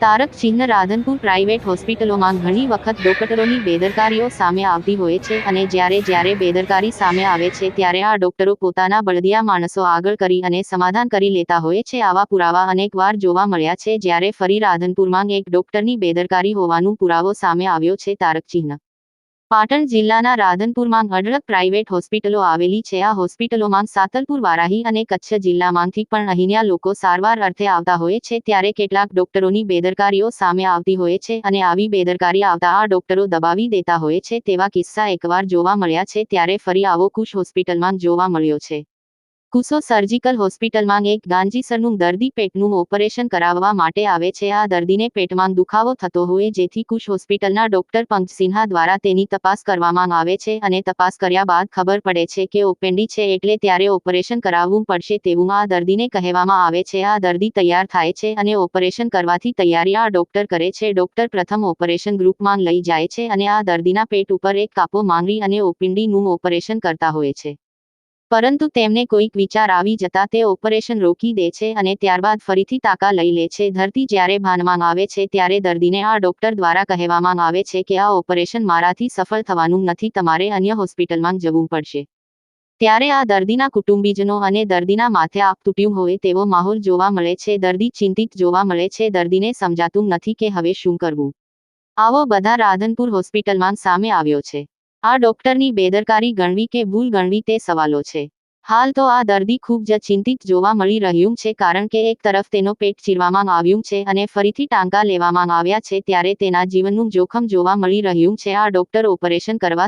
તારક ચિહ્ન રાધનપુર પ્રાઇવેટ હોસ્પિટલોમાં ઘણી વખત ડોક્ટરોની બેદરકારીઓ સામે આવતી હોય છે અને જ્યારે બેદરકારી સામે આવે છે ત્યારે આ ડોક્ટરો પોતાના બળદિયા માણસો આગળ કરી અને સમાધાન કરી લેતા હોય છે। આવા પુરાવા અનેકવાર જોવા મળ્યા છે, જ્યારે ફરી રાધનપુરમાં એક ડોક્ટરની બેદરકારી હોવાનો પુરાવો સામે આવ્યો છે। તારક ચિહ્ન પાટણ જિલ્લાના રાધનપુરમાં અઢળક પ્રાઇવેટ હોસ્પિટલો આવેલી છે। આ હોસ્પિટલોમાં સાતલપુર, વારાહી અને કચ્છ જિલ્લામાંથી પણ અહીંના લોકો સારવાર અર્થે આવતા હોય છે, ત્યારે કેટલાક ડોક્ટરોની બેદરકારીઓ સામે આવતી હોય છે અને આવી બેદરકારી આવતા આ ડોક્ટરો દબાવી દેતા હોય છે તેવા કિસ્સા એકવાર જોવા મળ્યા છે। ત્યારે ફરી આવો કુશ હોસ્પિટલમાં જોવા મળ્યો છે। કુસો સર્જિકલ હોસ્પિટલમાં એક ગાંજીસરનું દર્દી પેટનું ઓપરેશન કરાવવા માટે આવે છે। આ દર્દીને પેટમાં દુખાવો થતો હોય જેથી કુશ હોસ્પિટલના ડોક્ટર પંકજસિન્હા દ્વારા તેની તપાસ કરવામાં આવે છે અને તપાસ કર્યા બાદ ખબર પડે છે કે ઓપેન્ડી છે, એટલે ત્યારે ઓપરેશન કરાવવું પડશે તેવું આ દર્દીને કહેવામાં આવે છે। આ દર્દી તૈયાર થાય છે અને ઓપરેશન કરવાથી તૈયારી આ ડોક્ટર કરે છે। ડોક્ટર પ્રથમ ઓપરેશન ગ્રુપમાં લઈ જાય છે અને આ દર્દીના પેટ ઉપર એક કાપો માંગી અને ઓપેન્ડીનું ઓપરેશન કરતા હોય છે, પરંતુ તેમને કોઈક વિચાર આવી જતા તે ઓપરેશન રોકી દે છે અને ત્યારબાદ ફરીથી તાકા લઈ લે છે। દર્દી જ્યારે ભાનમાં આવે છે ત્યારે દર્દીને આ ડોક્ટર દ્વારા કહેવામાં આવે છે કે આ ઓપરેશન મારાથી સફળ થવાનું નથી, તમારે અન્ય હોસ્પિટલમાં જવું પડશે। ત્યારે આ દર્દીના કુટુંબીજનો અને દર્દીના માથે આપ તૂટ્યું હોય તેવો માહોલ જોવા મળે છે। દર્દી ચિંતિત જોવા મળે છે, દર્દીને સમજાતું નથી કે હવે શું કરવું। આવો બધા રાધનપુર હોસ્પિટલમાં સામે આવ્યો છે। આ ડોક્ટરની બેદરકારી ગણવી કે ભૂલ ગણવી તે સવાલો છે। હાલ તો આ દર્દી ખૂબ જ ચિંતિત જોવા મળી રહ્યું છે, કારણ કે એક તરફ તેનો પેટ ચીરવામાં આવ્યું છે અને ફરીથી ટાંકા લેવામાં આવ્યા છે, ત્યારે તેના જીવનનું જોખમ જોવા મળી રહ્યું છે। આ ડોક્ટર ઓપરેશન કરવા